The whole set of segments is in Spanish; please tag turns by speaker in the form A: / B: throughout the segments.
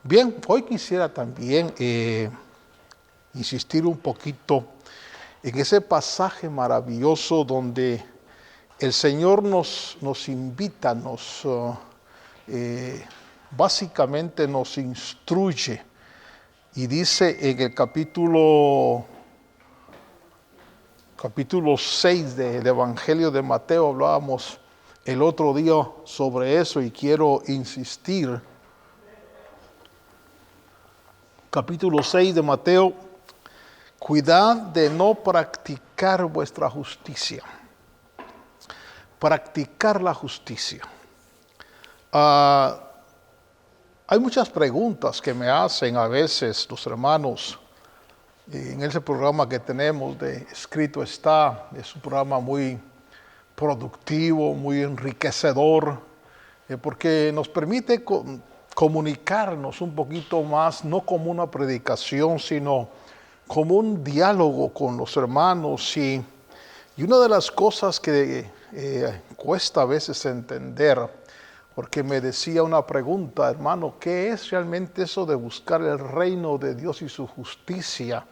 A: Bien, hoy quisiera también insistir un poquito en ese pasaje maravilloso donde el Señor nos invita, básicamente nos instruye. Y dice en el capítulo 6 del Evangelio de Mateo, hablábamos el otro día sobre eso y quiero insistir. Capítulo 6 de Mateo: cuidad de no practicar vuestra justicia. Practicar la justicia. Hay muchas preguntas que me hacen a veces los hermanos en ese programa que tenemos de Escrito Está. Es un programa muy productivo, muy enriquecedor, porque nos permite comunicarnos un poquito más, no como una predicación, sino como un diálogo con los hermanos. Y una de las cosas que cuesta a veces entender, porque me decía una pregunta, hermano, ¿qué es realmente eso de buscar el reino de Dios y su justicia?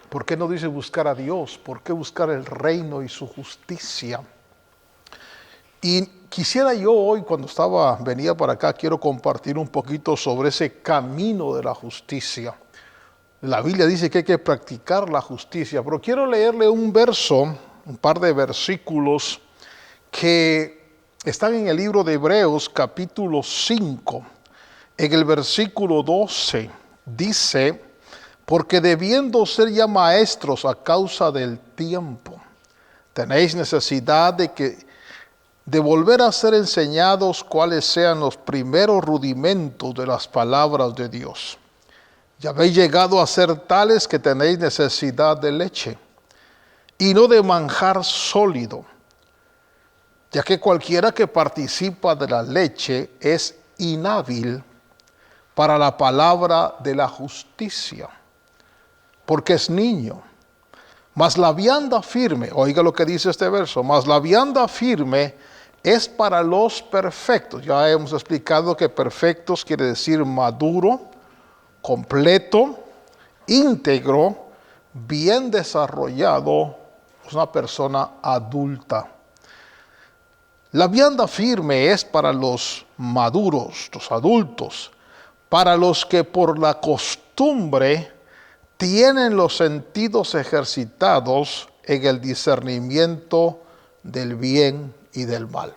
A: ¿Por qué no dice buscar a Dios? ¿Por qué buscar el reino y su justicia? Y quisiera yo hoy, cuando venía para acá, quiero compartir un poquito sobre ese camino de la justicia. La Biblia dice que hay que practicar la justicia, pero quiero leerle un par de versículos que están en el libro de Hebreos, capítulo 5. En el versículo 12 dice: porque debiendo ser ya maestros a causa del tiempo, tenéis necesidad de volver a ser enseñados cuáles sean los primeros rudimentos de las palabras de Dios. Ya habéis llegado a ser tales que tenéis necesidad de leche y no de manjar sólido, ya que cualquiera que participa de la leche es inhábil para la palabra de la justicia, porque es niño. Mas la vianda firme, oiga lo que dice este verso, mas la vianda firme es para los perfectos. Ya hemos explicado que perfectos quiere decir maduro, completo, íntegro, bien desarrollado, es una persona adulta. La vianda firme es para los maduros, los adultos, para los que por la costumbre tienen los sentidos ejercitados en el discernimiento del bien y del mal.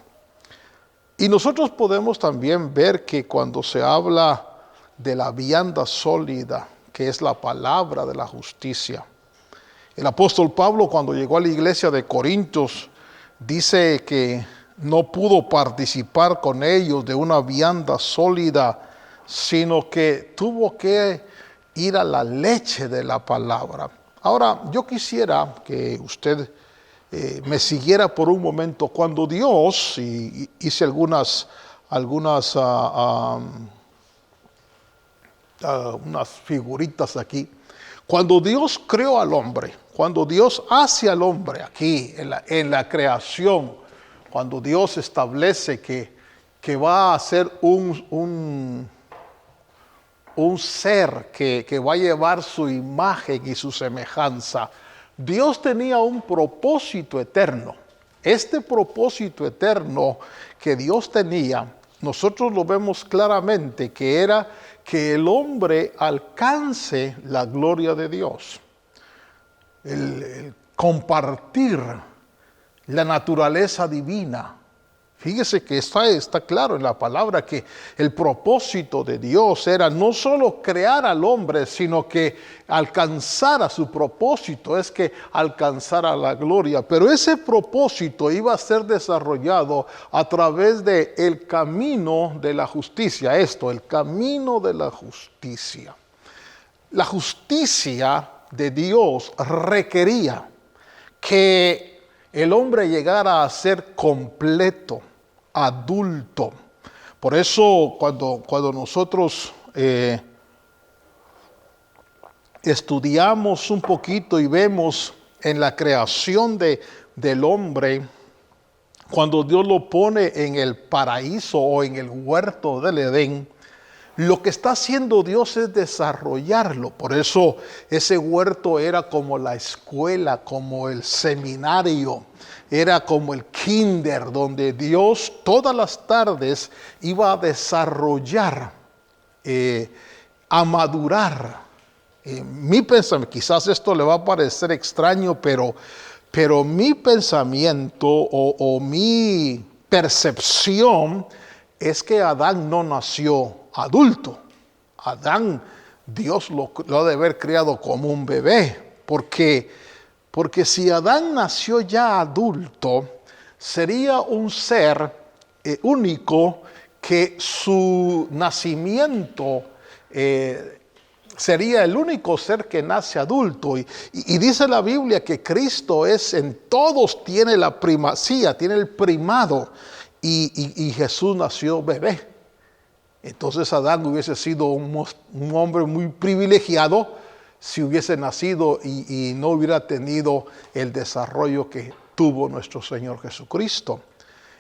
A: Y nosotros podemos también ver que cuando se habla de la vianda sólida, que es la palabra de la justicia, el apóstol Pablo, cuando llegó a la iglesia de Corintios, dice que no pudo participar con ellos de una vianda sólida, sino que tuvo que ir a la leche de la palabra. Ahora, yo quisiera que usted me siguiera por un momento. Cuando Dios, y hice algunas unas figuritas aquí, cuando Dios creó al hombre, cuando Dios hace al hombre aquí en la creación, cuando Dios establece que va a ser un ser que va a llevar su imagen y su semejanza, Dios tenía un propósito eterno. Este propósito eterno que Dios tenía, nosotros lo vemos claramente, que era que el hombre alcance la gloria de Dios. El compartir la naturaleza divina. Fíjese que está claro en la palabra que el propósito de Dios era no solo crear al hombre, sino que alcanzara su propósito, es que alcanzara la gloria. Pero ese propósito iba a ser desarrollado a través del camino de la justicia. El camino de la justicia. La justicia de Dios requería que el hombre llegara a ser completo, adulto. Por eso cuando nosotros estudiamos un poquito y vemos en la creación del hombre, cuando Dios lo pone en el paraíso o en el huerto del Edén, lo que está haciendo Dios es desarrollarlo. Por eso ese huerto era como la escuela, como el seminario, era como el kinder, donde Dios todas las tardes iba a desarrollar, a madurar. Mi pensamiento, quizás esto le va a parecer extraño, pero mi pensamiento o mi percepción es que Adán no nació adulto. Adán, Dios lo ha de haber criado como un bebé, porque si Adán nació ya adulto, sería un ser único que su nacimiento sería el único ser que nace adulto. Y dice la Biblia que Cristo en todos tiene la primacía, tiene el primado. Y Jesús nació bebé. Entonces Adán hubiese sido un hombre muy privilegiado si hubiese nacido y no hubiera tenido el desarrollo que tuvo nuestro Señor Jesucristo.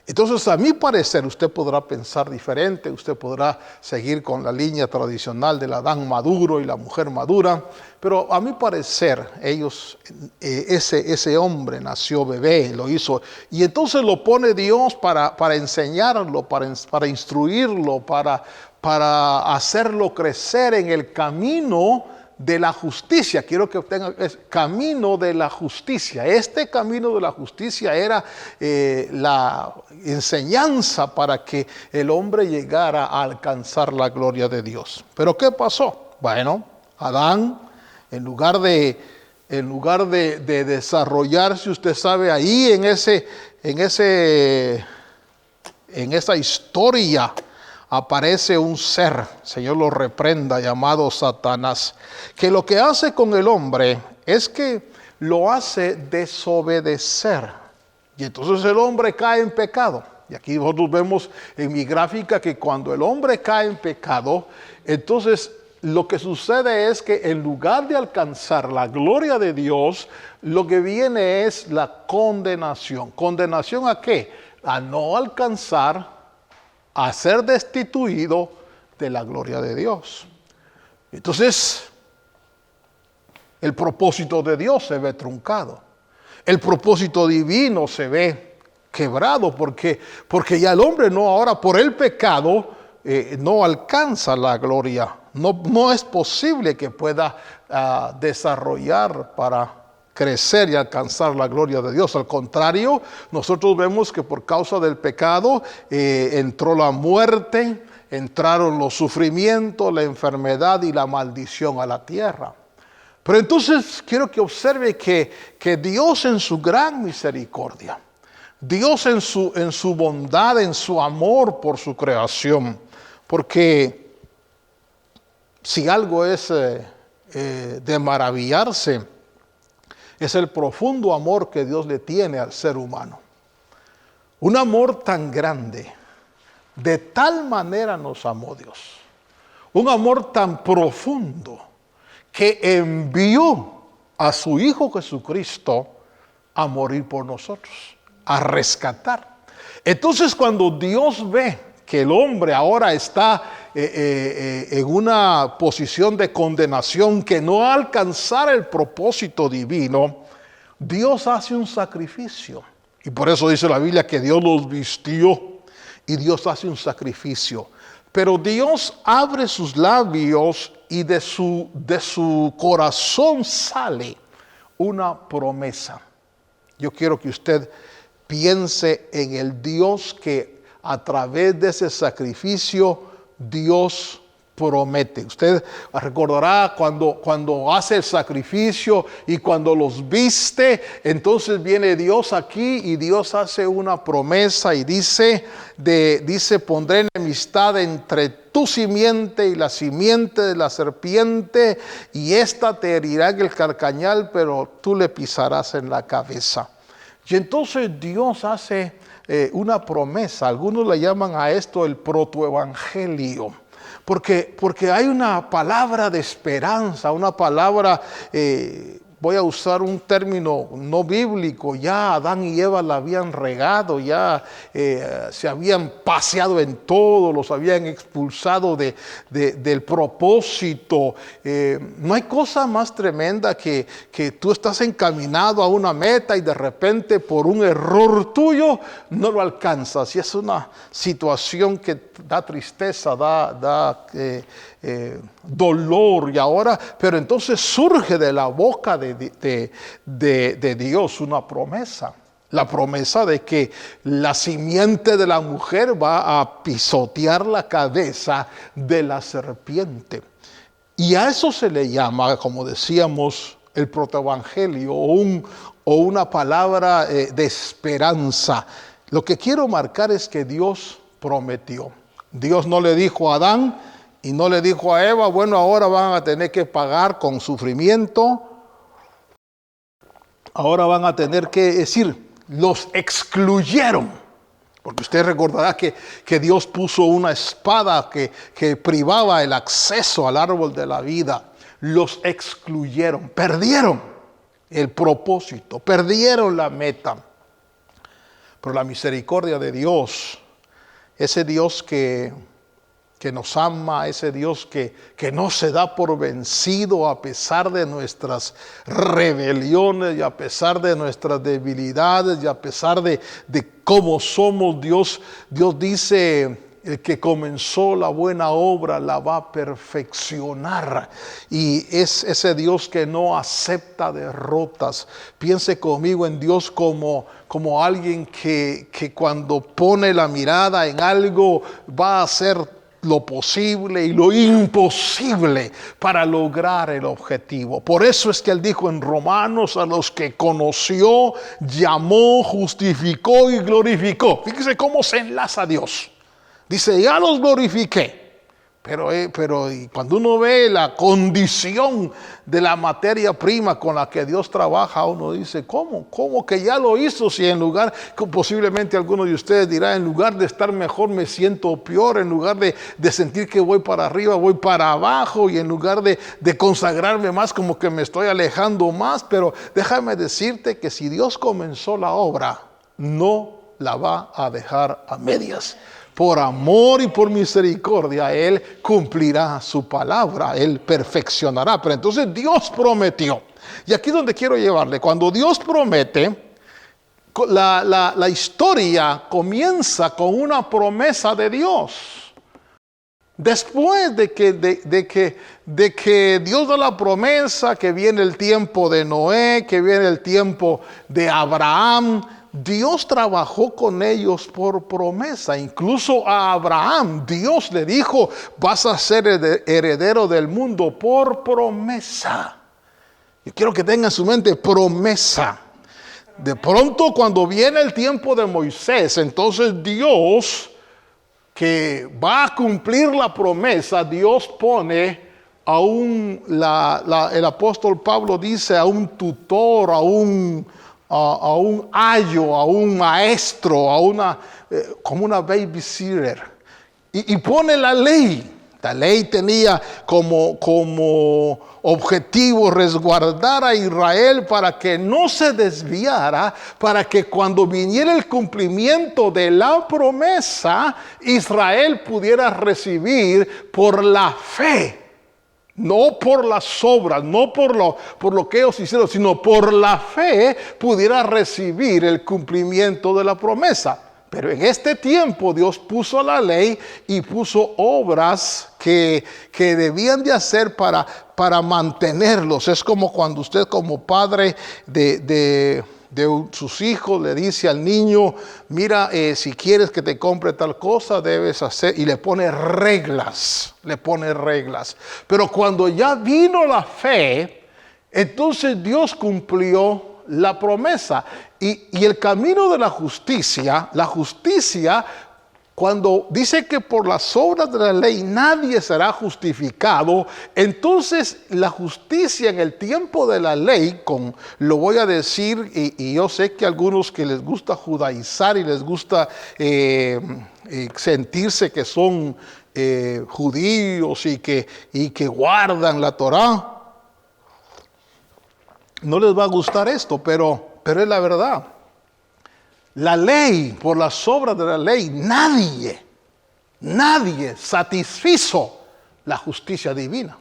A: Entonces, a mi parecer, usted podrá pensar diferente, usted podrá seguir con la línea tradicional del Adán maduro y la mujer madura, pero a mi parecer, ese hombre nació bebé, lo hizo, y entonces lo pone Dios para enseñarlo, para instruirlo, para hacerlo crecer en el camino de la justicia. Quiero que obtengan el camino de la justicia. Este camino de la justicia era la enseñanza para que el hombre llegara a alcanzar la gloria de Dios. ¿Pero qué pasó? Bueno, Adán, en lugar de desarrollarse, usted sabe, ahí en esa historia aparece un ser, Señor lo reprenda, llamado Satanás, que lo que hace con el hombre es que lo hace desobedecer. Y entonces el hombre cae en pecado. Y aquí nosotros vemos en mi gráfica que cuando el hombre cae en pecado, entonces lo que sucede es que en lugar de alcanzar la gloria de Dios, lo que viene es la condenación. ¿Condenación a qué? A no alcanzar, a ser destituido de la gloria de Dios. Entonces, el propósito de Dios se ve truncado. El propósito divino se ve quebrado porque ya el hombre no, ahora por el pecado no alcanza la gloria. No es posible que pueda desarrollar para crecer y alcanzar la gloria de Dios. Al contrario, nosotros vemos que por causa del pecado entró la muerte, entraron los sufrimientos, la enfermedad y la maldición a la tierra. Pero entonces quiero que observe que Dios en su gran misericordia, Dios en su bondad, en su amor por su creación, porque si algo es de maravillarse, es el profundo amor que Dios le tiene al ser humano. Un amor tan grande, de tal manera nos amó Dios. Un amor tan profundo que envió a su Hijo Jesucristo a morir por nosotros, a rescatar. Entonces cuando Dios ve que el hombre ahora está en una posición de condenación, que no va a alcanzar el propósito divino, Dios hace un sacrificio. Y por eso dice la Biblia que Dios los vistió y Dios hace un sacrificio. Pero Dios abre sus labios y de su corazón sale una promesa. Yo quiero que usted piense en el Dios que a través de ese sacrificio Dios promete. Usted recordará cuando hace el sacrificio y cuando los viste, entonces viene Dios aquí y Dios hace una promesa y dice, pondré enemistad entre tu simiente y la simiente de la serpiente, y ésta te herirá en el carcañal, pero tú le pisarás en la cabeza. Y entonces Dios hace una promesa. Algunos le llaman a esto el protoevangelio, porque hay una palabra de esperanza, una palabra voy a usar un término no bíblico, ya Adán y Eva la habían regado, ya se habían paseado en todo, los habían expulsado del propósito. No hay cosa más tremenda que tú estás encaminado a una meta y de repente por un error tuyo no lo alcanzas. Y es una situación que da tristeza, da dolor. Y ahora, pero entonces surge de la boca de Dios una promesa. La promesa de que la simiente de la mujer va a pisotear la cabeza de la serpiente. Y a eso se le llama, como decíamos, el protoevangelio o una palabra de esperanza. Lo que quiero marcar es que Dios prometió. Dios no le dijo a Adán y no le dijo a Eva, bueno, ahora van a tener que pagar con sufrimiento. Ahora van a tener que decir, los excluyeron. Porque usted recordará que Dios puso una espada que privaba el acceso al árbol de la vida. Los excluyeron, perdieron el propósito, perdieron la meta. Pero la misericordia de Dios, ese Dios que nos ama, ese Dios que no se da por vencido a pesar de nuestras rebeliones y a pesar de nuestras debilidades y a pesar de cómo somos. Dios dice, el que comenzó la buena obra la va a perfeccionar. Y es ese Dios que no acepta derrotas. Piense conmigo en Dios como alguien que cuando pone la mirada en algo va a hacer lo posible y lo imposible para lograr el objetivo. Por eso es que él dijo en Romanos, a los que conoció, llamó, justificó y glorificó. Fíjese cómo se enlaza Dios. Dice, ya los glorifiqué. Pero y cuando uno ve la condición de la materia prima con la que Dios trabaja, uno dice, ¿cómo que ya lo hizo? Si en lugar, posiblemente alguno de ustedes dirá, en lugar de estar mejor me siento peor, en lugar de sentir que voy para arriba, voy para abajo, y en lugar de consagrarme más, como que me estoy alejando más. Pero déjame decirte que si Dios comenzó la obra, no la va a dejar a medias. Por amor y por misericordia, Él cumplirá su palabra, Él perfeccionará. Pero entonces Dios prometió. Y aquí es donde quiero llevarle. Cuando Dios promete, la historia comienza con una promesa de Dios. Después de que Dios da la promesa, que viene el tiempo de Noé, que viene el tiempo de Abraham, Dios trabajó con ellos por promesa. Incluso a Abraham, Dios le dijo, vas a ser heredero del mundo por promesa. Yo quiero que tenga en su mente promesa. De pronto, cuando viene el tiempo de Moisés, entonces Dios, que va a cumplir la promesa, Dios pone el apóstol Pablo dice, a un tutor, a un ayo, a un maestro, como una babysitter, y pone la ley. La ley tenía como objetivo resguardar a Israel para que no se desviara, para que cuando viniera el cumplimiento de la promesa, Israel pudiera recibir por la fe. No por las obras, no por lo que ellos hicieron, sino por la fe pudiera recibir el cumplimiento de la promesa. Pero en este tiempo Dios puso la ley y puso obras que debían de hacer para mantenerlos. Es como cuando usted como padre de sus hijos le dice al niño, mira, si quieres que te compre tal cosa, debes hacer, y le pone reglas. Pero cuando ya vino la fe, entonces Dios cumplió la promesa. Y el camino de la justicia, cuando dice que por las obras de la ley nadie será justificado, entonces la justicia en el tiempo de la ley, lo voy a decir, y yo sé que a algunos que les gusta judaizar y les gusta sentirse que son judíos y que guardan la Torá, no les va a gustar esto, pero es la verdad. La ley, por las obras de la ley, nadie satisfizo la justicia divina.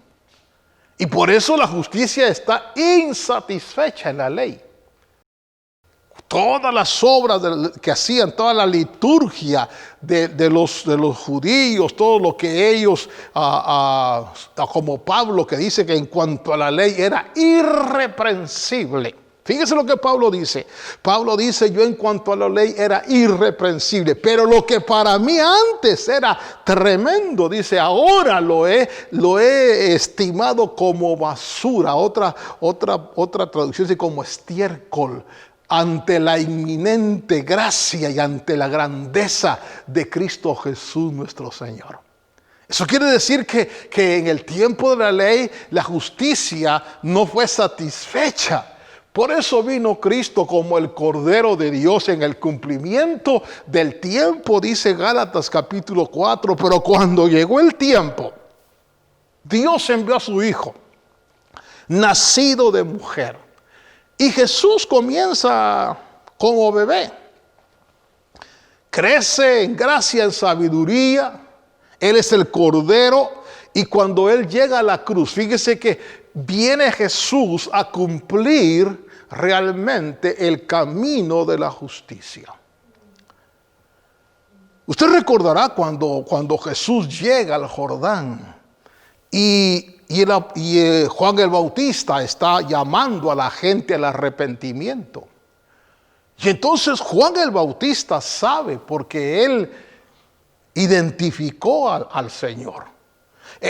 A: Y por eso la justicia está insatisfecha en la ley. Todas las obras que hacían, toda la liturgia de los judíos, todo lo que ellos, como Pablo, que dice que en cuanto a la ley era irreprensible. Fíjese lo que Pablo dice. Pablo dice, yo en cuanto a la ley era irreprensible, pero lo que para mí antes era tremendo, dice, ahora lo he estimado como basura. Otra traducción dice como estiércol, ante la inminente gracia y ante la grandeza de Cristo Jesús nuestro Señor. Eso quiere decir que en el tiempo de la ley la justicia no fue satisfecha. Por eso vino Cristo como el Cordero de Dios en el cumplimiento del tiempo, dice Gálatas capítulo 4. Pero cuando llegó el tiempo, Dios envió a su Hijo, nacido de mujer. Y Jesús comienza como bebé. Crece en gracia, en sabiduría. Él es el Cordero. Y cuando Él llega a la cruz, fíjese que viene Jesús a cumplir realmente el camino de la justicia. Usted recordará cuando Jesús llega al Jordán y Juan el Bautista está llamando a la gente al arrepentimiento. Y entonces Juan el Bautista sabe, porque él identificó al Señor.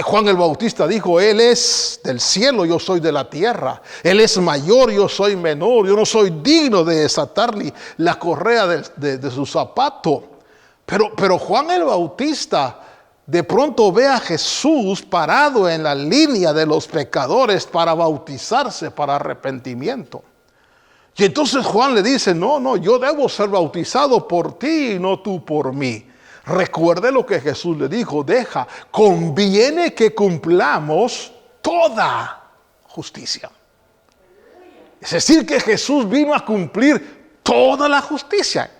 A: Juan el Bautista dijo, Él es del cielo, yo soy de la tierra. Él es mayor, yo soy menor. Yo no soy digno de desatarle la correa de su zapato. Pero Juan el Bautista de pronto ve a Jesús parado en la línea de los pecadores para bautizarse, para arrepentimiento. Y entonces Juan le dice, no, yo debo ser bautizado por ti y no tú por mí. Recuerde lo que Jesús le dijo, conviene que cumplamos toda justicia. Es decir, que Jesús vino a cumplir toda la justicia.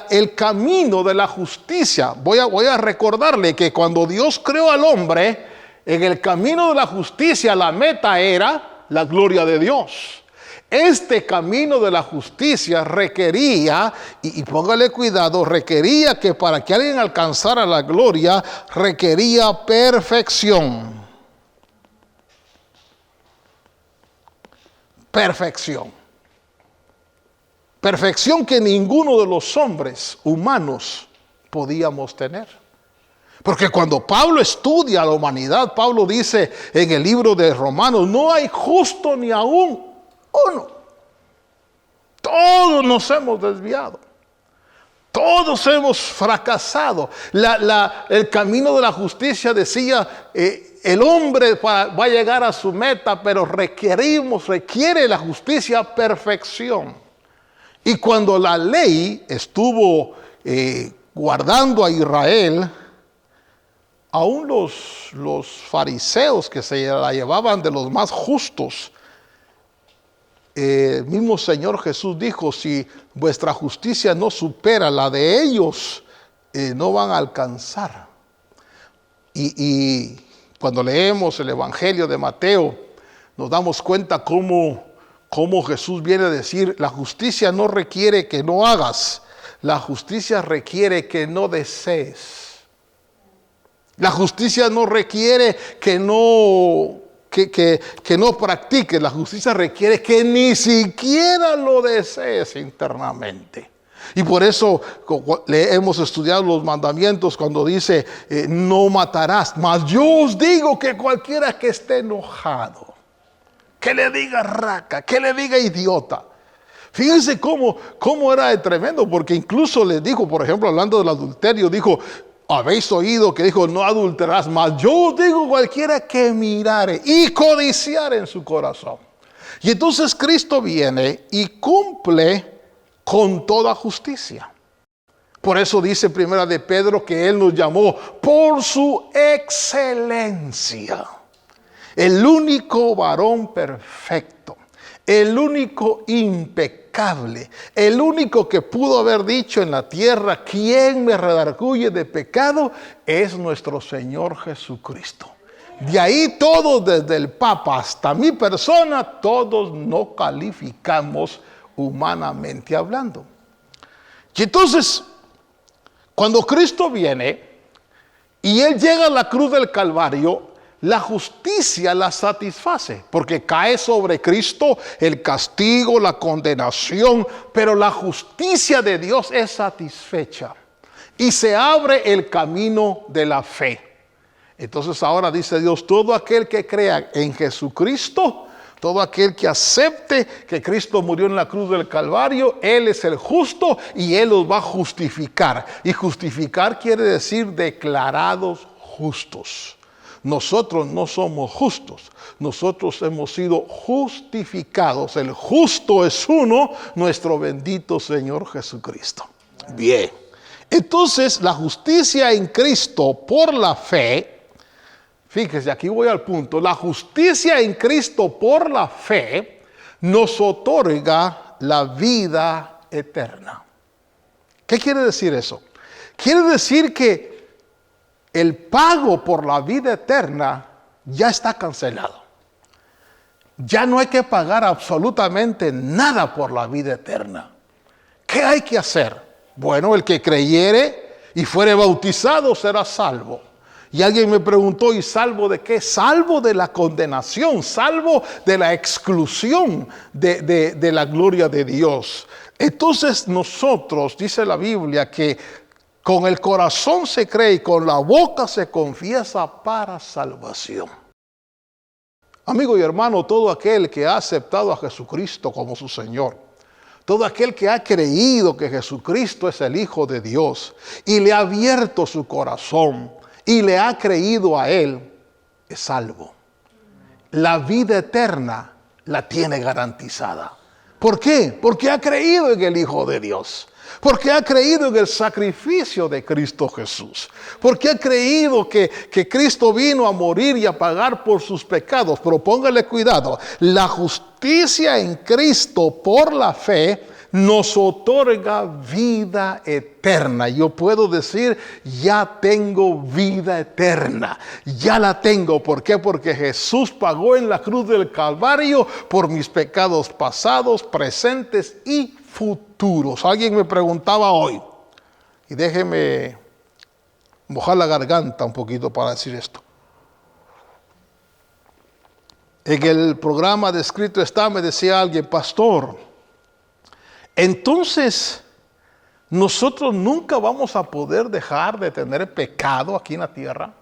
A: El camino de la justicia. Voy a recordarle que cuando Dios creó al hombre, en el camino de la justicia la meta era la gloria de Dios. Este camino de la justicia requería, y póngale cuidado, requería que para que alguien alcanzara la gloria, requería perfección. Perfección. Perfección que ninguno de los hombres humanos podíamos tener. Porque cuando Pablo estudia a la humanidad, Pablo dice en el libro de Romanos, no hay justo ni aún uno. Todos nos hemos desviado. Todos hemos fracasado. El camino de la justicia decía, el hombre va a llegar a su meta, pero requiere la justicia perfección. Y cuando la ley estuvo guardando a Israel, aún los fariseos que se la llevaban de los más justos, el mismo Señor Jesús dijo, si vuestra justicia no supera la de ellos, no van a alcanzar. Y cuando leemos el Evangelio de Mateo, nos damos cuenta cómo Jesús viene a decir, la justicia no requiere que no hagas, la justicia requiere que no desees. La justicia no requiere que no practiques, la justicia requiere que ni siquiera lo desees internamente. Y por eso hemos estudiado los mandamientos cuando dice, no matarás, mas yo os digo que cualquiera que esté enojado, que le diga raca, que le diga idiota. Fíjense cómo era de tremendo, porque incluso les dijo, por ejemplo, hablando del adulterio, dijo, habéis oído que dijo, no adulterarás, mas yo os digo cualquiera que mirare y codiciare en su corazón. Y entonces Cristo viene y cumple con toda justicia. Por eso dice Primera de Pedro que Él nos llamó por su excelencia. El único varón perfecto, el único impecable, el único que pudo haber dicho en la tierra, ¿quién me redarguye de pecado? Es nuestro Señor Jesucristo. De ahí todos, desde el Papa hasta mi persona, todos no calificamos humanamente hablando. Y entonces, cuando Cristo viene y Él llega a la cruz del Calvario, la justicia la satisface, porque cae sobre Cristo el castigo, la condenación, pero la justicia de Dios es satisfecha y se abre el camino de la fe. Entonces ahora dice Dios, todo aquel que crea en Jesucristo, todo aquel que acepte que Cristo murió en la cruz del Calvario, Él es el justo y Él los va a justificar. Y justificar quiere decir declarados justos. Nosotros no somos justos, nosotros hemos sido justificados. El justo es uno, nuestro bendito Señor Jesucristo. Bien, entonces la justicia en Cristo por la fe, fíjese, aquí voy al punto, la justicia en Cristo por la fe nos otorga la vida eterna. ¿Qué quiere decir eso? Quiere decir que el pago por la vida eterna ya está cancelado. Ya no hay que pagar absolutamente nada por la vida eterna. ¿Qué hay que hacer? Bueno, el que creyere y fuere bautizado será salvo. Y alguien me preguntó, ¿y salvo de qué? Salvo de la condenación, salvo de la exclusión de la gloria de Dios. Entonces nosotros, dice la Biblia, que con el corazón se cree y con la boca se confiesa para salvación. Amigo y hermano, todo aquel que ha aceptado a Jesucristo como su Señor, todo aquel que ha creído que Jesucristo es el Hijo de Dios y le ha abierto su corazón y le ha creído a Él, es salvo. La vida eterna la tiene garantizada. ¿Por qué? Porque ha creído en el Hijo de Dios. Porque ha creído en el sacrificio de Cristo Jesús. Porque ha creído que Cristo vino a morir y a pagar por sus pecados. Pero póngale cuidado, la justicia en Cristo por la fe nos otorga vida eterna. Yo puedo decir, ya tengo vida eterna. Ya la tengo. ¿Por qué? Porque Jesús pagó en la cruz del Calvario por mis pecados pasados, presentes y futuros. Alguien me preguntaba hoy, y déjeme mojar la garganta un poquito para decir esto. En el programa de Escrito Está, me decía alguien, pastor, entonces nosotros nunca vamos a poder dejar de tener pecado aquí en la tierra.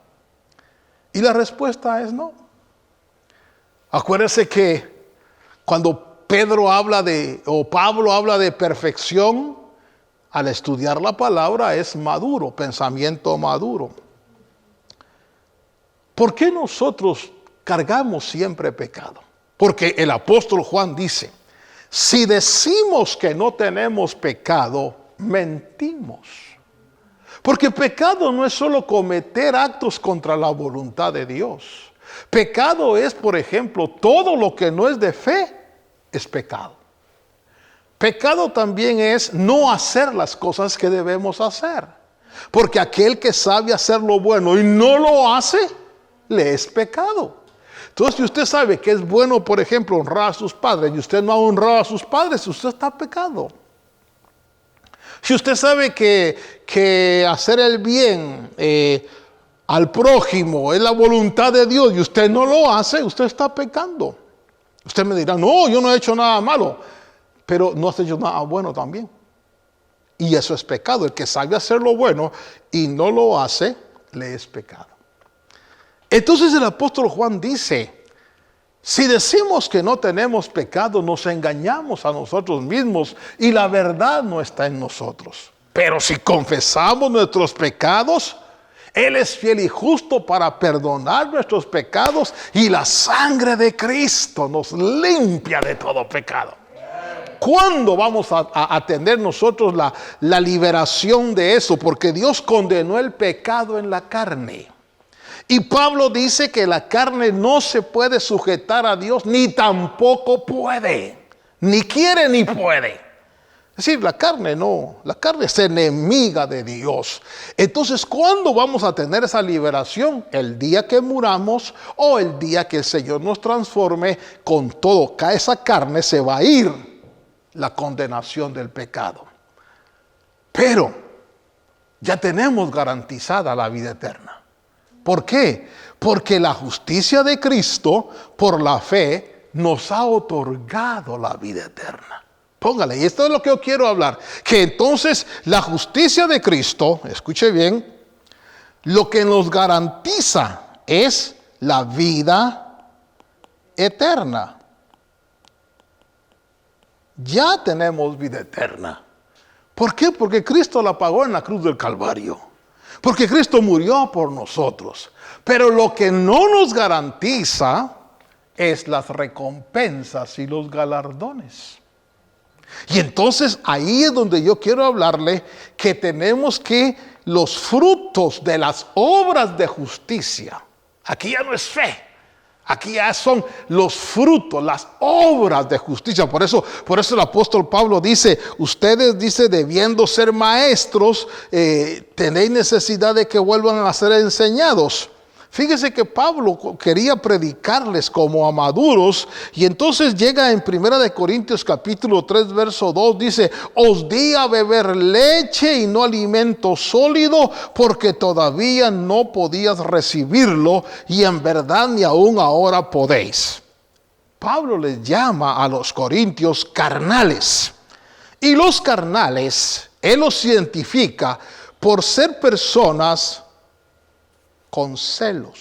A: Y la respuesta es no. Acuérdese que cuando Pablo habla de perfección, al estudiar la palabra es maduro, pensamiento maduro. ¿Por qué nosotros cargamos siempre pecado? Porque el apóstol Juan dice, si decimos que no tenemos pecado, mentimos. Porque pecado no es solo cometer actos contra la voluntad de Dios. Pecado es, por ejemplo, todo lo que no es de fe, es pecado. Pecado también es no hacer las cosas que debemos hacer. Porque aquel que sabe hacer lo bueno y no lo hace, le es pecado. Entonces, si usted sabe que es bueno, por ejemplo, honrar a sus padres y usted no ha honrado a sus padres, usted está pecado. Si usted sabe que hacer el bien al prójimo es la voluntad de Dios y usted no lo hace, usted está pecando. Usted me dirá, no, yo no he hecho nada malo, pero no has hecho nada bueno también. Y eso es pecado. El que sabe hacer lo bueno y no lo hace, le es pecado. Entonces el apóstol Juan dice, si decimos que no tenemos pecado, nos engañamos a nosotros mismos y la verdad no está en nosotros. Pero si confesamos nuestros pecados, Él es fiel y justo para perdonar nuestros pecados y la sangre de Cristo nos limpia de todo pecado. ¿Cuándo vamos a tener nosotros la liberación de eso? Porque Dios condenó el pecado en la carne. Y Pablo dice que la carne no se puede sujetar a Dios, ni tampoco puede, ni quiere ni puede. Es decir, la carne es enemiga de Dios. Entonces, ¿cuándo vamos a tener esa liberación? El día que muramos o el día que el Señor nos transforme. Con todo, esa carne se va a ir la condenación del pecado. Pero ya tenemos garantizada la vida eterna. ¿Por qué? Porque la justicia de Cristo, por la fe, nos ha otorgado la vida eterna. Póngale, y esto es lo que yo quiero hablar, que entonces la justicia de Cristo, escuche bien, lo que nos garantiza es la vida eterna. Ya tenemos vida eterna. ¿Por qué? Porque Cristo la pagó en la cruz del Calvario. Porque Cristo murió por nosotros. Pero lo que no nos garantiza es las recompensas y los galardones. Y entonces ahí es donde yo quiero hablarle que tenemos que los frutos de las obras de justicia, aquí ya no es fe, aquí ya son los frutos, las obras de justicia. Por eso el apóstol Pablo dice, ustedes, dice, debiendo ser maestros, tenéis necesidad de que vuelvan a ser enseñados. Fíjese que Pablo quería predicarles como a maduros, y entonces llega en 1 Corintios capítulo 3 verso 2, dice, os di a beber leche y no alimento sólido, porque todavía no podías recibirlo, y en verdad ni aún ahora podéis. Pablo les llama a los corintios carnales, y los carnales, él los identifica por ser personas con celos.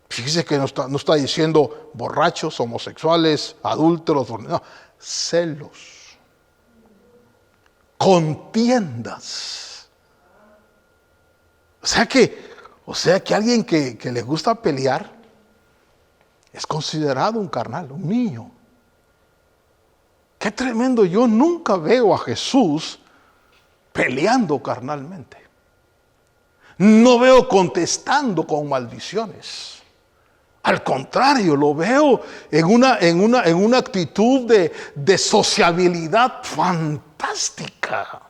A: Fíjese que no está diciendo borrachos, homosexuales, adúlteros, no, celos, contiendas. O sea que alguien que le gusta pelear es considerado un carnal, un niño. Qué tremendo, yo nunca veo a Jesús peleando carnalmente. No veo contestando con maldiciones. Al contrario, lo veo en una actitud de sociabilidad fantástica.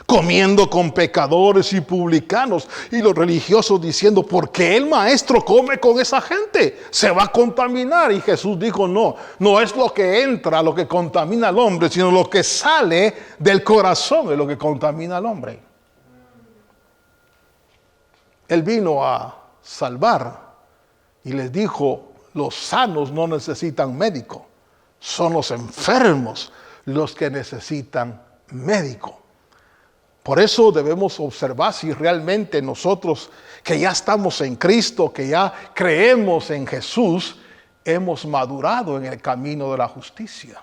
A: Comiendo con pecadores y publicanos. Y los religiosos diciendo, ¿por qué el maestro come con esa gente? Se va a contaminar. Y Jesús dijo, no es lo que entra lo que contamina al hombre, sino lo que sale del corazón es lo que contamina al hombre. Él vino a salvar y les dijo, los sanos no necesitan médico, son los enfermos los que necesitan médico. Por eso debemos observar si realmente nosotros que ya estamos en Cristo, que ya creemos en Jesús, hemos madurado en el camino de la justicia.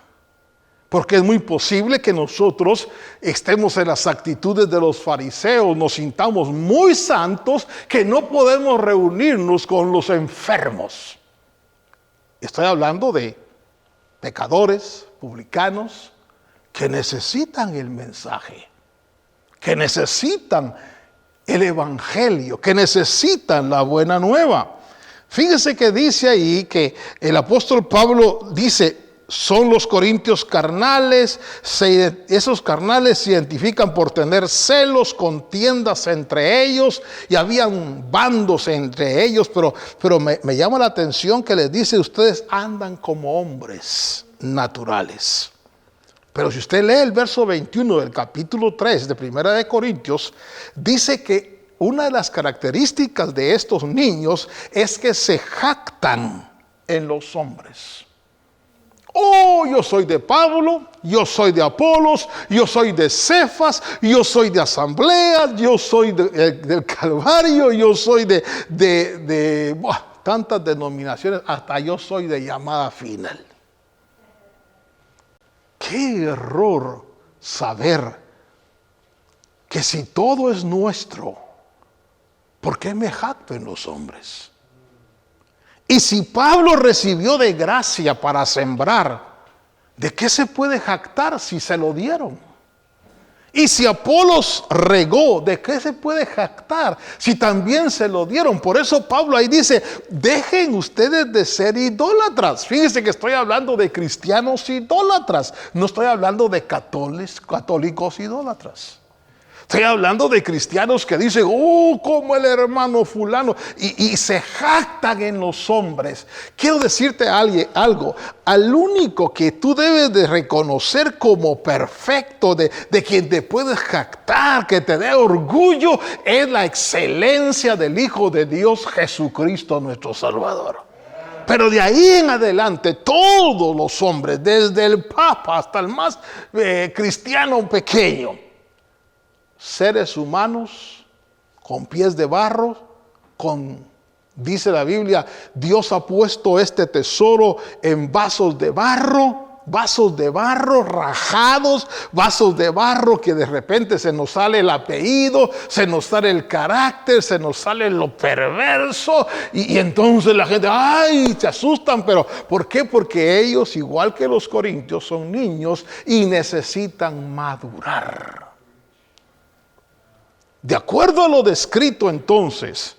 A: Porque es muy posible que nosotros estemos en las actitudes de los fariseos, nos sintamos muy santos, que no podemos reunirnos con los enfermos. Estoy hablando de pecadores, publicanos, que necesitan el mensaje, que necesitan el evangelio, que necesitan la buena nueva. Fíjese que dice ahí que el apóstol Pablo dice, son los corintios carnales, esos carnales se identifican por tener celos, contiendas entre ellos, y habían bandos entre ellos, pero me llama la atención que les dice, ustedes andan como hombres naturales. Pero si usted lee el verso 21 del capítulo 3 de 1 Corintios, dice que una de las características de estos niños es que se jactan en los hombres. Oh, yo soy de Pablo, yo soy de Apolos, yo soy de Cefas, yo soy de asambleas, yo soy del Calvario, yo soy de tantas denominaciones, hasta yo soy de llamada final. Qué error saber que si todo es nuestro, ¿por qué me jacto en los hombres? Y si Pablo recibió de gracia para sembrar, ¿de qué se puede jactar si se lo dieron? Y si Apolos regó, ¿de qué se puede jactar? Si también se lo dieron. Por eso Pablo ahí dice, dejen ustedes de ser idólatras. Fíjense que estoy hablando de cristianos idólatras. No estoy hablando de católicos idólatras. Estoy hablando de cristianos que dicen, como el hermano fulano, y se jactan en los hombres. Quiero decirte algo, al único que tú debes de reconocer como perfecto, de quien te puedes jactar, que te dé orgullo, es la excelencia del Hijo de Dios, Jesucristo nuestro Salvador. Pero de ahí en adelante, todos los hombres, desde el Papa hasta el más cristiano pequeño, seres humanos con pies de barro, dice la Biblia, Dios ha puesto este tesoro en vasos de barro rajados, vasos de barro que de repente se nos sale el apellido, se nos sale el carácter, se nos sale lo perverso, y entonces la gente, se asustan, pero ¿por qué? Porque ellos, igual que los corintios, son niños y necesitan madurar. De acuerdo a lo descrito entonces,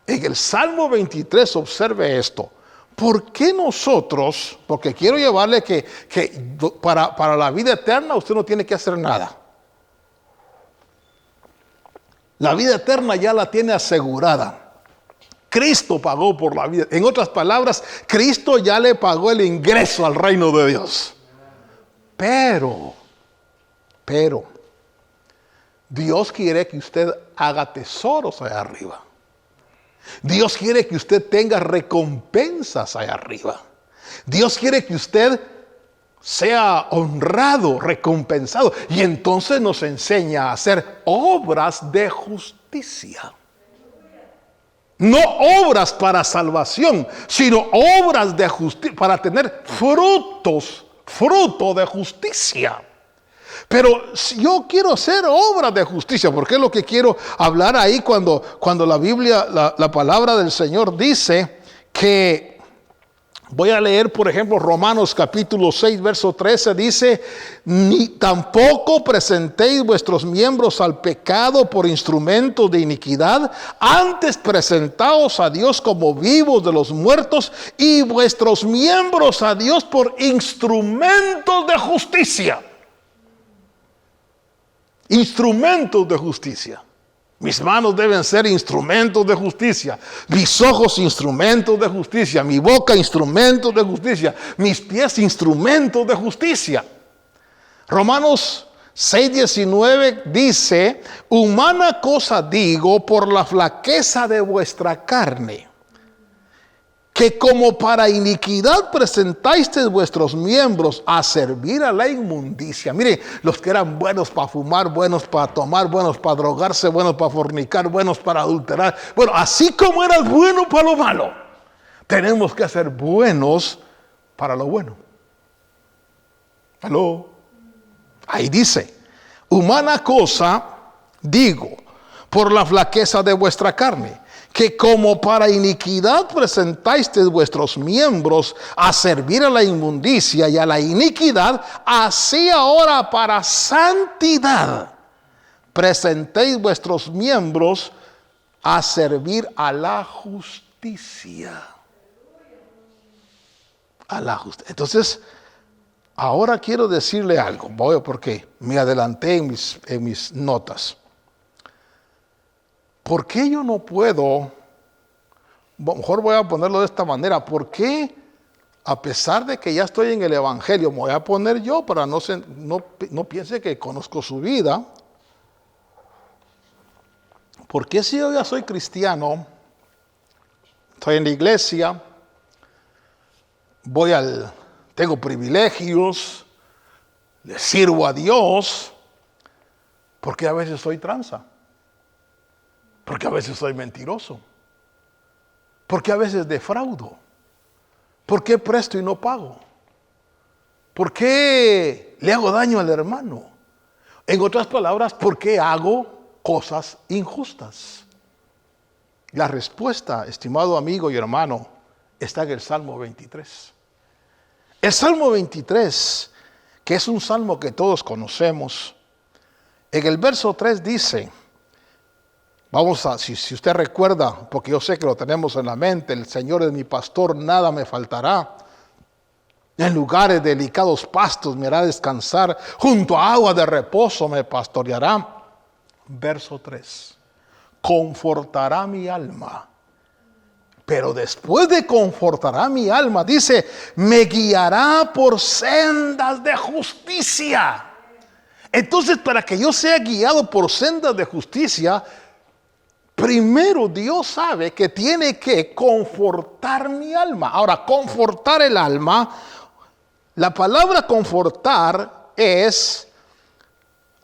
A: en el Salmo 23, observe esto. ¿Por qué nosotros, porque quiero llevarle que para la vida eterna usted no tiene que hacer nada? La vida eterna ya la tiene asegurada. Cristo pagó por la vida. En otras palabras, Cristo ya le pagó el ingreso al reino de Dios. Pero, Dios quiere que usted haga tesoros allá arriba. Dios quiere que usted tenga recompensas allá arriba. Dios quiere que usted sea honrado, recompensado. Y entonces nos enseña a hacer obras de justicia. No obras para salvación, sino obras de justicia, para tener fruto de justicia. Pero yo quiero hacer obras de justicia, porque es lo que quiero hablar ahí cuando la Biblia, la palabra del Señor dice que, voy a leer por ejemplo Romanos capítulo 6 verso 13, dice, ni tampoco presentéis vuestros miembros al pecado por instrumentos de iniquidad, antes presentaos a Dios como vivos de los muertos y vuestros miembros a Dios por instrumentos de justicia. Instrumentos de justicia. Mis manos deben ser instrumentos de justicia. Mis ojos instrumentos de justicia. Mi boca instrumentos de justicia. Mis pies instrumentos de justicia. Romanos 6:19 dice, humana cosa digo por la flaqueza de vuestra carne, que como para iniquidad presentáis vuestros miembros a servir a la inmundicia. Mire, los que eran buenos para fumar, buenos para tomar, buenos para drogarse, buenos para fornicar, buenos para adulterar. Bueno, así como eras bueno para lo malo, tenemos que ser buenos para lo bueno. ¿Aló? Ahí dice, humana cosa digo por la flaqueza de vuestra carne, que como para iniquidad presentáis vuestros miembros a servir a la inmundicia y a la iniquidad, así ahora para santidad presentéis vuestros miembros a servir a la justicia. A la justicia. Entonces, ahora quiero decirle algo, porque me adelanté en mis notas. ¿Por qué yo no puedo? Mejor voy a ponerlo de esta manera. ¿Por qué, a pesar de que ya estoy en el Evangelio, me voy a poner yo para no piense que conozco su vida? ¿Por qué si yo ya soy cristiano, estoy en la iglesia, tengo privilegios, le sirvo a Dios, por qué a veces soy tranza? Porque a veces soy mentiroso. Porque a veces defraudo. ¿Por qué presto y no pago? ¿Por qué le hago daño al hermano? En otras palabras, ¿por qué hago cosas injustas? La respuesta, estimado amigo y hermano, está en el Salmo 23. El Salmo 23, que es un salmo que todos conocemos, En el verso 3 dice, si usted recuerda, porque yo sé que lo tenemos en la mente, el Señor es mi pastor, nada me faltará. En lugares de delicados pastos me hará descansar, junto a agua de reposo me pastoreará. Verso 3, confortará mi alma. Pero después de confortará mi alma, dice, me guiará por sendas de justicia. Entonces, para que yo sea guiado por sendas de justicia, primero Dios sabe que tiene que confortar mi alma. Ahora, confortar el alma, la palabra confortar es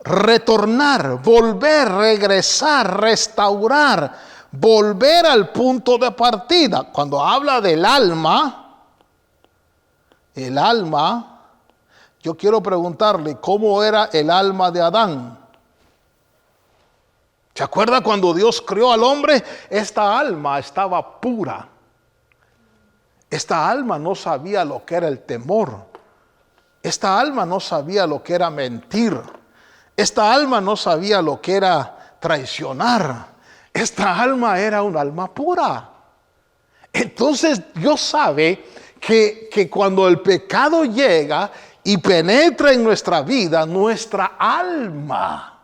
A: retornar, volver, regresar, restaurar, volver al punto de partida. Cuando habla del alma, el alma, yo quiero preguntarle, ¿cómo era el alma de Adán? ¿Se acuerda cuando Dios creó al hombre? Esta alma estaba pura. Esta alma no sabía lo que era el temor. Esta alma no sabía lo que era mentir. Esta alma no sabía lo que era traicionar. Esta alma era un alma pura. Entonces Dios sabe que cuando el pecado llega y penetra en nuestra vida, nuestra alma.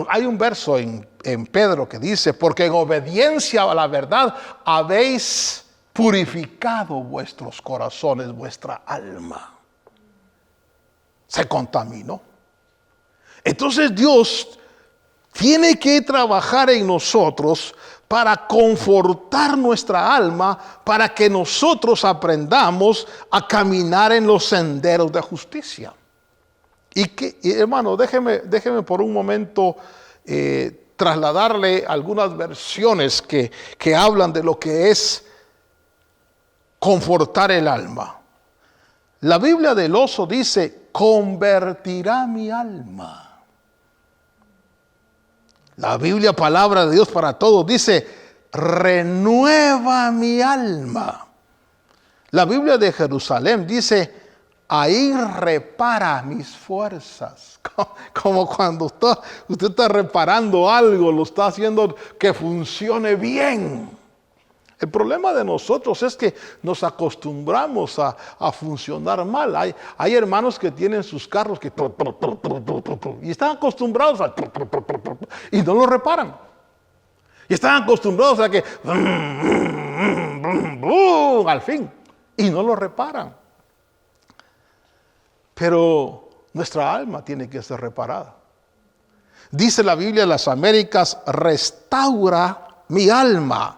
A: Hay un verso en Pedro que dice, porque en obediencia a la verdad habéis purificado vuestros corazones, vuestra alma. Se contaminó. Entonces Dios tiene que trabajar en nosotros para confortar nuestra alma, para que nosotros aprendamos a caminar en los senderos de justicia. Y hermano, déjeme por un momento trasladarle algunas versiones que hablan de lo que es confortar el alma. La Biblia del Oso dice, convertirá mi alma. La Biblia, palabra de Dios para todos, dice, renueva mi alma. La Biblia de Jerusalén dice, ahí repara mis fuerzas. Como cuando usted está reparando algo, lo está haciendo que funcione bien. El problema de nosotros es que nos acostumbramos a funcionar mal. Hay hermanos que tienen sus carros que y están acostumbrados a y no lo reparan. Y están acostumbrados a que al fin y no lo reparan. Pero nuestra alma tiene que ser reparada. Dice la Biblia de las Américas, restaura mi alma.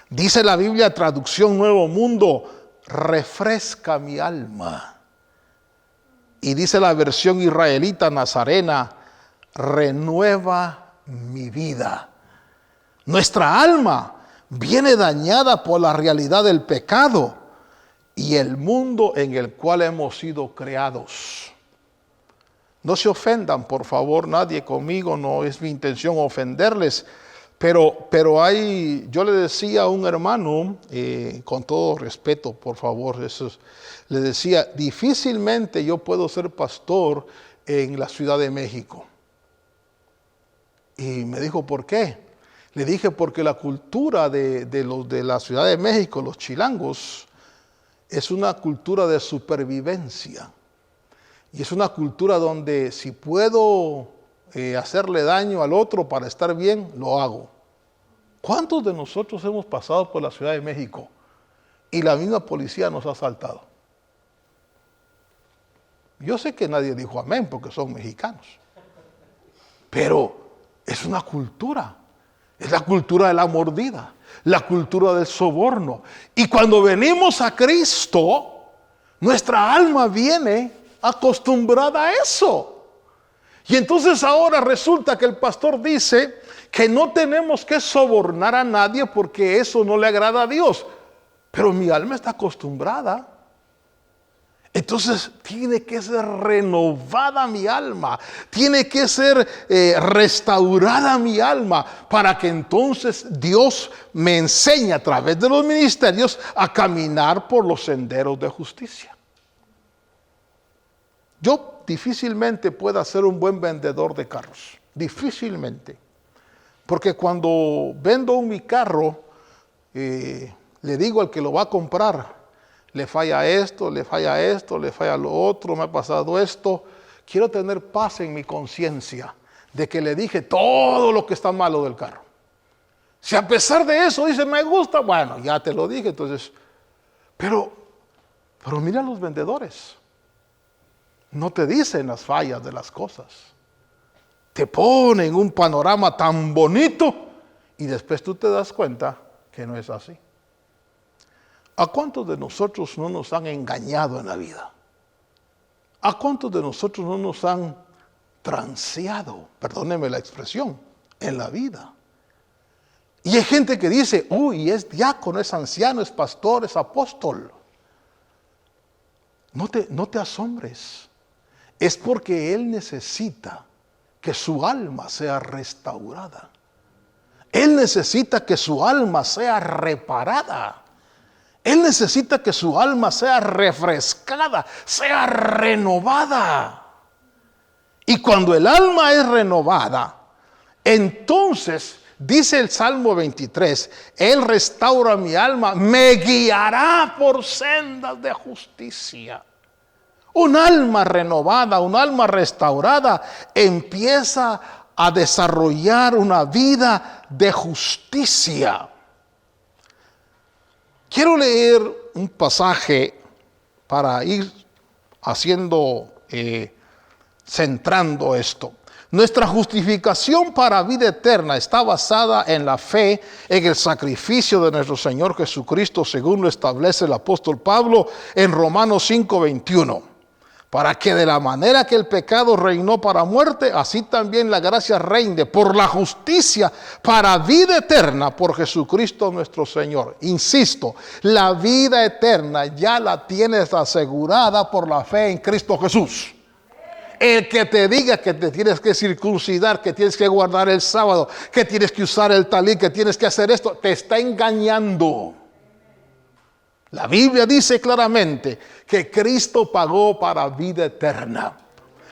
A: Dice la Biblia, traducción Nuevo Mundo, refresca mi alma. Y dice la versión israelita nazarena, renueva mi vida. Nuestra alma viene dañada por la realidad del pecado y el mundo en el cual hemos sido creados. No se ofendan, por favor, nadie conmigo, no es mi intención ofenderles. Pero yo le decía a un hermano, con todo respeto, por favor, le decía, difícilmente yo puedo ser pastor en la Ciudad de México. Y me dijo, ¿por qué? Le dije, porque la cultura de los de la Ciudad de México, los chilangos, es una cultura de supervivencia. Y es una cultura donde si puedo hacerle daño al otro para estar bien, lo hago. ¿Cuántos de nosotros hemos pasado por la Ciudad de México y la misma policía nos ha asaltado? Yo sé que nadie dijo amén porque son mexicanos, pero es una cultura, es la cultura de la mordida, la cultura del soborno. Y cuando venimos a Cristo, nuestra alma viene acostumbrada a eso. Y entonces ahora resulta que el pastor dice que no tenemos que sobornar a nadie porque eso no le agrada a Dios. Pero mi alma está acostumbrada. Entonces tiene que ser renovada mi alma. Tiene que ser restaurada mi alma para que entonces Dios me enseñe a través de los ministerios a caminar por los senderos de justicia. Yo difícilmente pueda ser un buen vendedor de carros. Difícilmente. Porque cuando vendo mi carro, le digo al que lo va a comprar, le falla esto, le falla esto, le falla lo otro, me ha pasado esto. Quiero tener paz en mi conciencia de que le dije todo lo que está malo del carro. Si a pesar de eso dice, me gusta, bueno, ya te lo dije, entonces. Pero mira los vendedores. No te dicen las fallas de las cosas. Te ponen un panorama tan bonito y después tú te das cuenta que no es así. ¿A cuántos de nosotros no nos han engañado en la vida? ¿A cuántos de nosotros no nos han transeado, perdóneme la expresión, en la vida? Y hay gente que dice, uy, es diácono, es anciano, es pastor, es apóstol. No te asombres. Es porque él necesita que su alma sea restaurada. Él necesita que su alma sea reparada. Él necesita que su alma sea refrescada, sea renovada. Y cuando el alma es renovada, entonces, dice el Salmo 23, Él restaura mi alma, me guiará por sendas de justicia. Un alma renovada, un alma restaurada, empieza a desarrollar una vida de justicia. Quiero leer un pasaje para ir centrando esto. Nuestra justificación para vida eterna está basada en la fe en el sacrificio de nuestro Señor Jesucristo, según lo establece el apóstol Pablo en Romanos 5:21. Para que de la manera que el pecado reinó para muerte, así también la gracia reine por la justicia para vida eterna por Jesucristo nuestro Señor. Insisto, la vida eterna ya la tienes asegurada por la fe en Cristo Jesús. El que te diga que te tienes que circuncidar, que tienes que guardar el sábado, que tienes que usar el talí, que tienes que hacer esto, te está engañando. La Biblia dice claramente que Cristo pagó para vida eterna.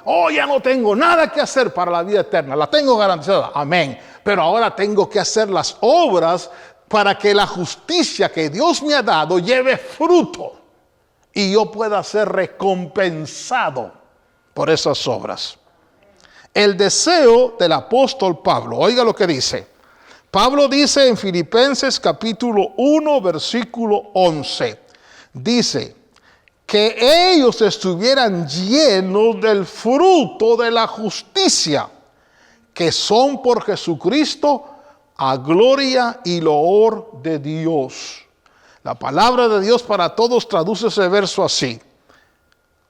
A: Oh, ya no tengo nada que hacer para la vida eterna, la tengo garantizada, amén. Pero ahora tengo que hacer las obras para que la justicia que Dios me ha dado lleve fruto y yo pueda ser recompensado por esas obras. El deseo del apóstol Pablo, oiga lo que dice. Pablo dice en Filipenses capítulo 1, versículo 11, dice que ellos estuvieran llenos del fruto de la justicia, que son por Jesucristo a gloria y loor de Dios. La palabra de Dios para todos traduce ese verso así: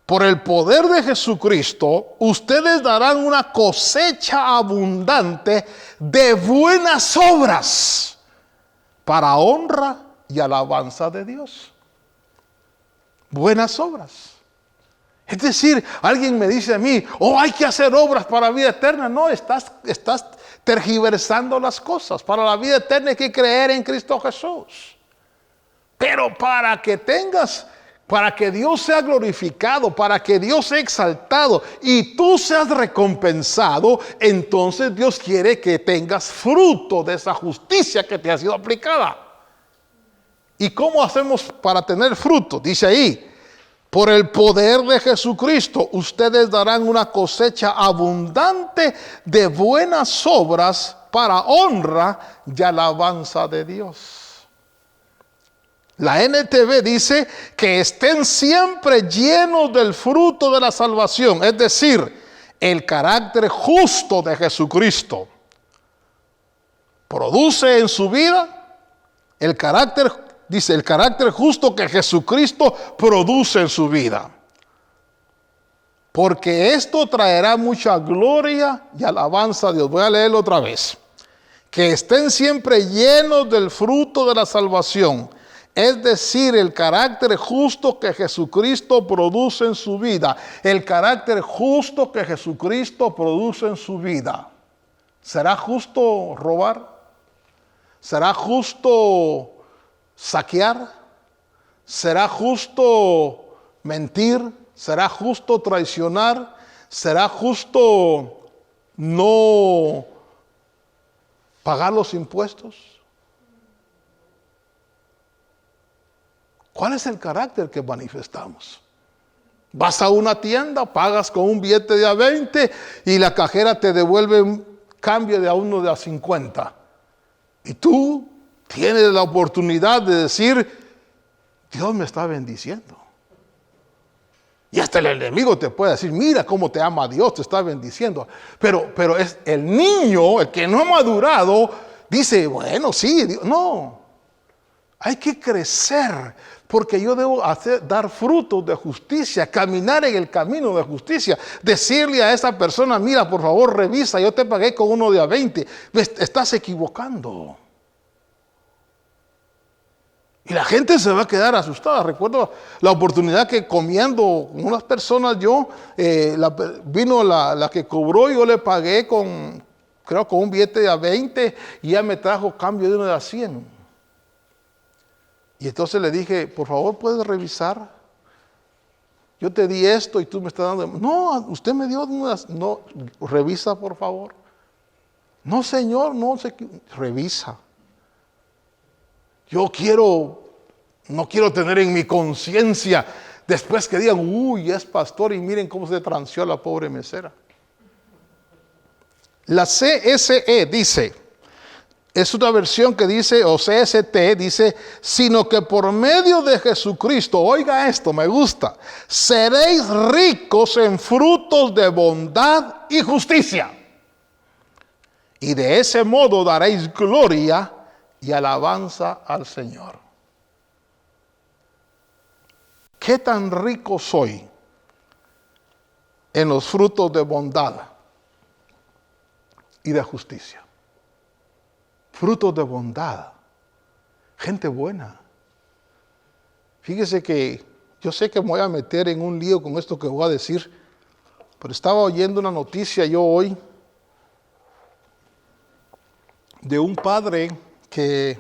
A: por el poder de Jesucristo, ustedes darán una cosecha abundante de buenas obras para honra y alabanza de Dios. Buenas obras. Es decir, alguien me dice a mí, oh, hay que hacer obras para la vida eterna. No, estás tergiversando las cosas. Para la vida eterna hay que creer en Cristo Jesús. Pero para que Dios sea glorificado, para que Dios sea exaltado y tú seas recompensado, entonces Dios quiere que tengas fruto de esa justicia que te ha sido aplicada. ¿Y cómo hacemos para tener fruto? Dice ahí, por el poder de Jesucristo, ustedes darán una cosecha abundante de buenas obras para honra y alabanza de Dios. La NTV dice que estén siempre llenos del fruto de la salvación, es decir, el carácter justo de Jesucristo. Produce en su vida el carácter justo que Jesucristo produce en su vida. Porque esto traerá mucha gloria y alabanza a Dios. Voy a leerlo otra vez. Que estén siempre llenos del fruto de la salvación. Es decir, el carácter justo que Jesucristo produce en su vida. El carácter justo que Jesucristo produce en su vida. ¿Será justo robar? ¿Será justo saquear? ¿Será justo mentir? ¿Será justo traicionar? ¿Será justo no pagar los impuestos? ¿Cuál es el carácter que manifestamos? Vas a una tienda, pagas con un billete de a 20 y la cajera te devuelve un cambio de a uno de a 50. Y tú tienes la oportunidad de decir, Dios me está bendiciendo. Y hasta el enemigo te puede decir, mira cómo te ama Dios, te está bendiciendo. Pero es el niño, el que no ha madurado, dice, bueno, sí, Dios. No. Hay que crecer, porque yo debo dar frutos de justicia, caminar en el camino de justicia, decirle a esa persona, mira, por favor, revisa, yo te pagué con uno de a 20, estás equivocando. Y la gente se va a quedar asustada. Recuerdo la oportunidad que comiendo con unas personas, vino la que cobró, yo le pagué creo con un billete de a 20 y ella me trajo cambio de uno de a 100. Y entonces le dije, por favor, ¿puedes revisar? Yo te di esto y tú me estás dando. No, usted me dio unas. No, revisa, por favor. No, señor, no sé. Revisa. No quiero tener en mi conciencia después que digan, uy, es pastor y miren cómo se transió la pobre mesera. La CSE dice, es una versión que dice, o CST dice, sino que por medio de Jesucristo, oiga esto, me gusta, seréis ricos en frutos de bondad y justicia. Y de ese modo daréis gloria y alabanza al Señor. ¿Qué tan rico soy en los frutos de bondad y de justicia? Frutos de bondad. Gente buena. Fíjese que yo sé que me voy a meter en un lío con esto que voy a decir, pero estaba oyendo una noticia yo hoy de un padre que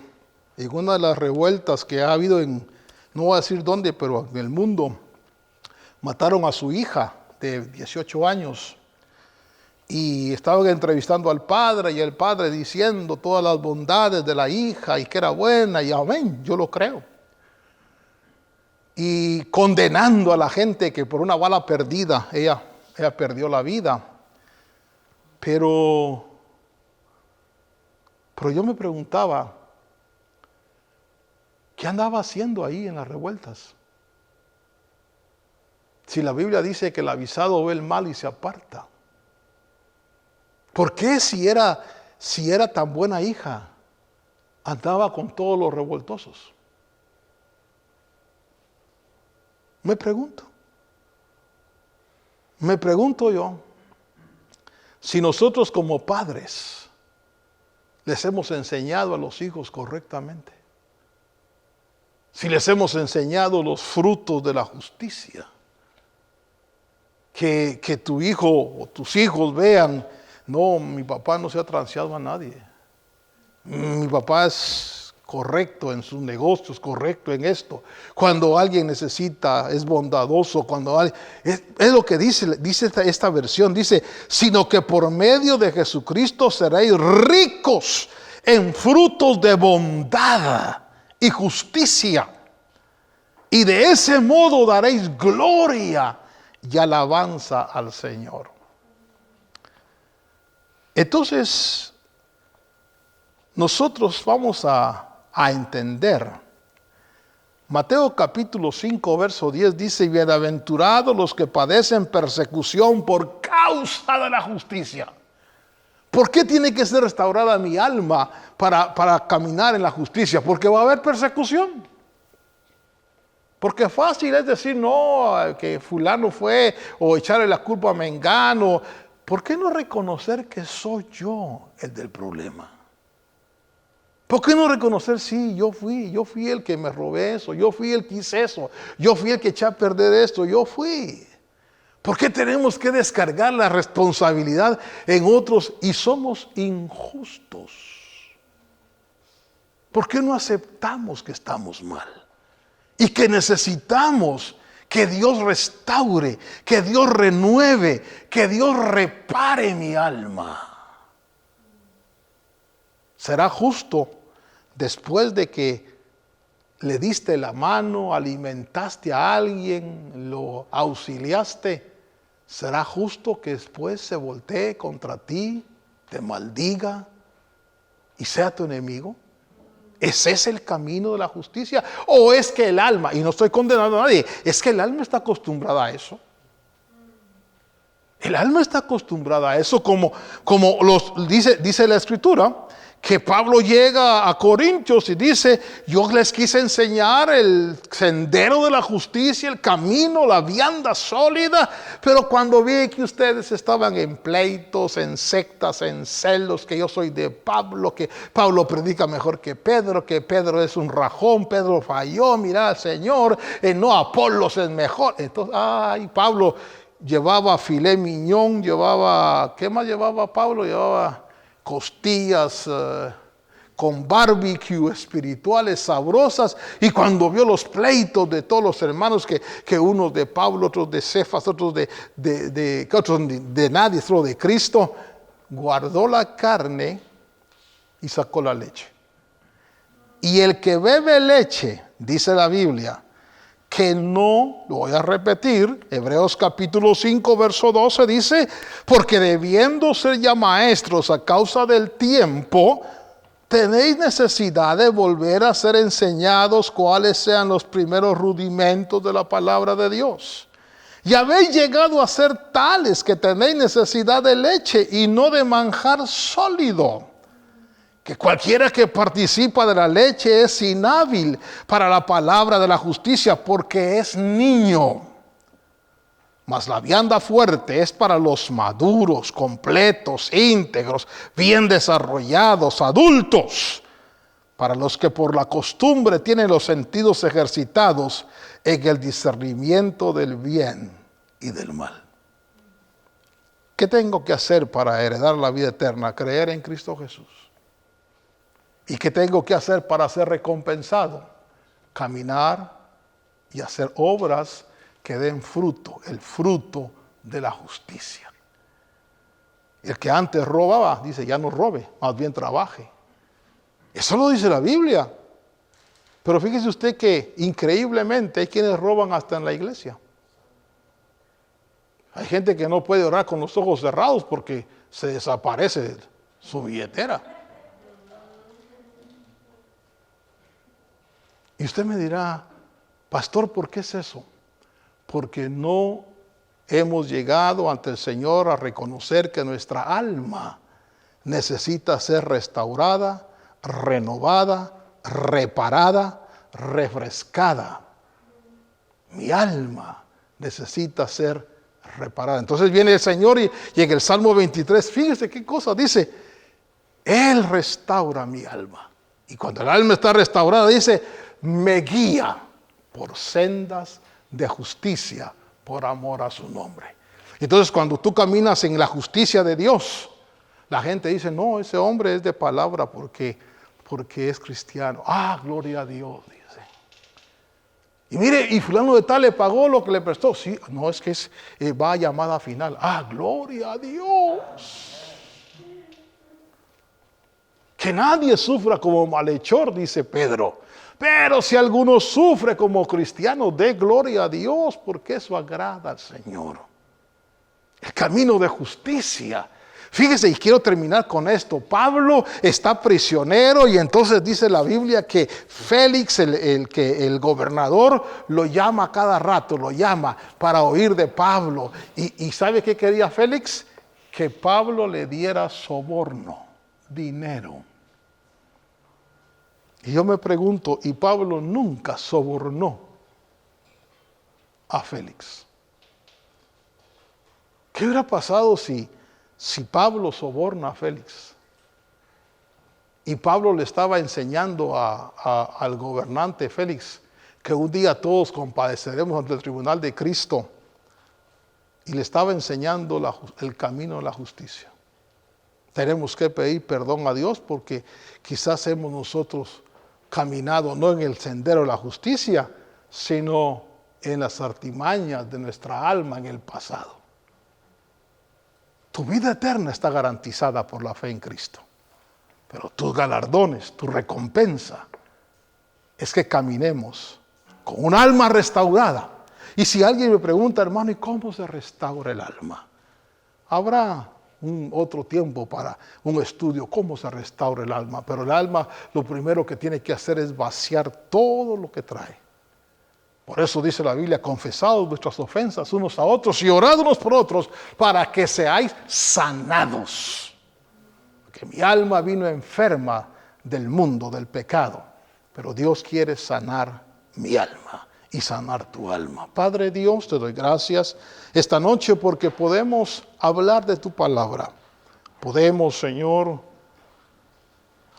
A: en una de las revueltas que ha habido no voy a decir dónde, pero en el mundo, mataron a su hija de 18 años. Y estaban entrevistando al padre y el padre diciendo todas las bondades de la hija y que era buena y amén, yo lo creo. Y condenando a la gente que por una bala perdida ella perdió la vida. Pero yo me preguntaba, ¿qué andaba haciendo ahí en las revueltas? Si la Biblia dice que el avisado ve el mal y se aparta. ¿Por qué si era tan buena hija, andaba con todos los revoltosos? Me pregunto yo, si nosotros como padres les hemos enseñado a los hijos correctamente, si les hemos enseñado los frutos de la justicia, que tu hijo o tus hijos vean, no, mi papá no se ha transeado a nadie. Mi papá es correcto en sus negocios, correcto en esto. Cuando alguien necesita, es bondadoso. Es lo que dice esta versión. Dice, sino que por medio de Jesucristo seréis ricos en frutos de bondad y justicia. Y de ese modo daréis gloria y alabanza al Señor. Entonces, nosotros vamos a entender. Mateo capítulo 5, verso 10 dice, bienaventurados los que padecen persecución por causa de la justicia. ¿Por qué tiene que ser restaurada mi alma para caminar en la justicia? Porque va a haber persecución. Porque fácil es decir, no, que fulano fue, o echarle la culpa a mengano. ¿Por qué no reconocer que soy yo el del problema? ¿Por qué no reconocer, sí, yo fui el que me robé eso, yo fui el que hice eso, yo fui el que eché a perder esto, yo fui? ¿Por qué tenemos que descargar la responsabilidad en otros y somos injustos? ¿Por qué no aceptamos que estamos mal? Y que necesitamos que Dios restaure, que Dios renueve, que Dios repare mi alma. ¿Será justo después de que le diste la mano, alimentaste a alguien, lo auxiliaste? ¿Será justo que después se voltee contra ti, te maldiga y sea tu enemigo? ¿Ese es el camino de la justicia? ¿O es que el alma, y no estoy condenando a nadie, es que el alma está acostumbrada a eso? El alma está acostumbrada a eso, como dice la Escritura, que Pablo llega a Corintios y dice: yo les quise enseñar el sendero de la justicia, el camino, la vianda sólida, pero cuando vi que ustedes estaban en pleitos, en sectas, en celos, que yo soy de Pablo, que Pablo predica mejor que Pedro es un rajón, Pedro falló, mira al Señor, no, Apolos es mejor. Entonces, Pablo llevaba filé miñón, ¿qué más llevaba Pablo? Llevaba costillas con barbecue espirituales sabrosas, y cuando vio los pleitos de todos los hermanos, que unos de Pablo, otros de Cefas, otros de nadie, otros de Cristo, guardó la carne y sacó la leche. Y el que bebe leche, dice la Biblia, que no, lo voy a repetir, Hebreos capítulo 5, verso 12 dice: porque debiendo ser ya maestros a causa del tiempo, tenéis necesidad de volver a ser enseñados cuáles sean los primeros rudimentos de la palabra de Dios. Y habéis llegado a ser tales que tenéis necesidad de leche y no de manjar sólido. Que cualquiera que participa de la leche es inhábil para la palabra de la justicia, porque es niño. Mas la vianda fuerte es para los maduros, completos, íntegros, bien desarrollados, adultos, para los que por la costumbre tienen los sentidos ejercitados en el discernimiento del bien y del mal. ¿Qué tengo que hacer para heredar la vida eterna? Creer en Cristo Jesús. ¿Y qué tengo que hacer para ser recompensado? Caminar y hacer obras que den fruto, el fruto de la justicia. El que antes robaba, dice, ya no robe, más bien trabaje. Eso lo dice la Biblia. Pero fíjese usted que increíblemente hay quienes roban hasta en la iglesia. Hay gente que no puede orar con los ojos cerrados porque se desaparece su billetera. Y usted me dirá: pastor, ¿por qué es eso? Porque no hemos llegado ante el Señor a reconocer que nuestra alma necesita ser restaurada, renovada, reparada, refrescada. Mi alma necesita ser reparada. Entonces viene el Señor y en el Salmo 23, fíjese qué cosa dice: Él restaura mi alma. Y cuando el alma está restaurada, dice: me guía por sendas de justicia por amor a su nombre. Entonces, cuando tú caminas en la justicia de Dios, la gente dice: no, ese hombre es de palabra porque es cristiano. Gloria a Dios, dice. Y mire, y fulano de tal le pagó lo que le prestó. Sí, no, es que va a llamada final. Gloria a Dios. Que nadie sufra como malhechor, dice Pedro. Pero si alguno sufre como cristiano, dé gloria a Dios, porque eso agrada al Señor. El camino de justicia. Fíjese, y quiero terminar con esto. Pablo está prisionero, y entonces dice la Biblia que Félix, el gobernador, lo llama cada rato, lo llama para oír de Pablo. ¿Y sabe qué quería Félix? Que Pablo le diera soborno, dinero. Y yo me pregunto, ¿y Pablo nunca sobornó a Félix? ¿Qué hubiera pasado si Pablo soborna a Félix? Y Pablo le estaba enseñando al gobernante Félix que un día todos compadeceremos ante el tribunal de Cristo. Y le estaba enseñando el camino de la justicia. Tenemos que pedir perdón a Dios porque quizás hemos nosotros caminado no en el sendero de la justicia, sino en las artimañas de nuestra alma en el pasado. Tu vida eterna está garantizada por la fe en Cristo. Pero tus galardones, tu recompensa, es que caminemos con un alma restaurada. Y si alguien me pregunta, hermano, ¿y cómo se restaura el alma? Habrá otro tiempo para un estudio, cómo se restaura el alma. Pero el alma lo primero que tiene que hacer es vaciar todo lo que trae. Por eso dice la Biblia, confesaos vuestras ofensas unos a otros y orad unos por otros para que seáis sanados. Porque mi alma vino enferma del mundo, del pecado. Pero Dios quiere sanar mi alma y sanar tu alma. Padre Dios, te doy gracias esta noche porque podemos hablar de tu palabra. Podemos, Señor,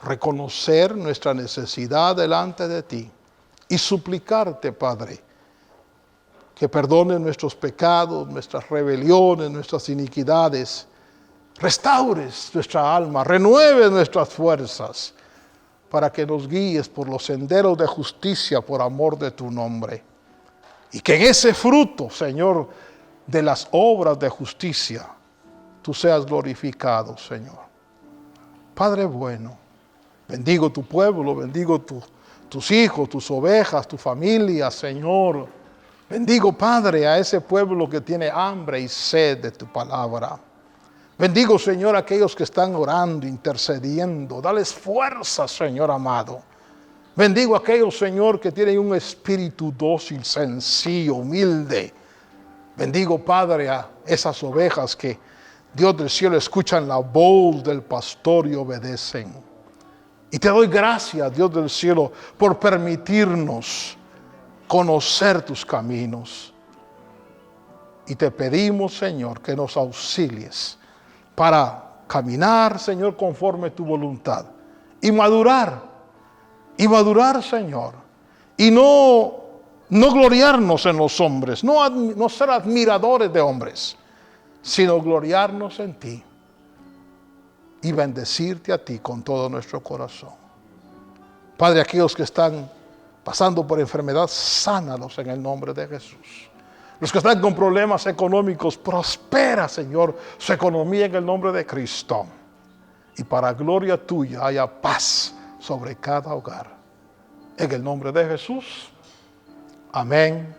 A: reconocer nuestra necesidad delante de ti y suplicarte, Padre, que perdone nuestros pecados, nuestras rebeliones, nuestras iniquidades. Restaures nuestra alma, renueves nuestras fuerzas, para que nos guíes por los senderos de justicia por amor de tu nombre. Y que en ese fruto, Señor, de las obras de justicia, tú seas glorificado, Señor. Padre bueno, bendigo tu pueblo, bendigo tus hijos, tus ovejas, tu familia, Señor. Bendigo, Padre, a ese pueblo que tiene hambre y sed de tu palabra. Bendigo, Señor, a aquellos que están orando, intercediendo. Dales fuerza, Señor amado. Bendigo a aquellos, Señor, que tienen un espíritu dócil, sencillo, humilde. Bendigo, Padre, a esas ovejas que, Dios del cielo, escuchan la voz del pastor y obedecen. Y te doy gracias, Dios del cielo, por permitirnos conocer tus caminos. Y te pedimos, Señor, que nos auxilies para caminar, Señor, conforme tu voluntad. Y madurar, Señor. Y no gloriarnos en los hombres, no ser admiradores de hombres, sino gloriarnos en ti y bendecirte a ti con todo nuestro corazón. Padre, aquellos que están pasando por enfermedad, sánalos en el nombre de Jesús. Los que están con problemas económicos, prospera, Señor, su economía en el nombre de Cristo. Y para gloria tuya haya paz sobre cada hogar. En el nombre de Jesús. Amén.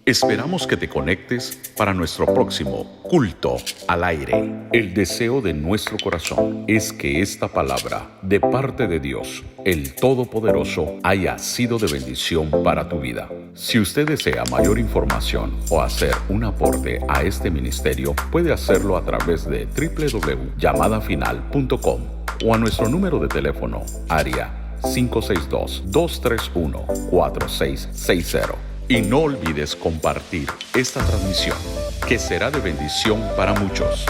B: Esperamos que te conectes para nuestro próximo culto al aire. El deseo de nuestro corazón es que esta palabra de parte de Dios, el Todopoderoso, haya sido de bendición para tu vida. Si usted desea mayor información o hacer un aporte a este ministerio, puede hacerlo a través de www.llamadafinal.com o a nuestro número de teléfono área 562-231-4660. Y no olvides compartir esta transmisión, que será de bendición para muchos.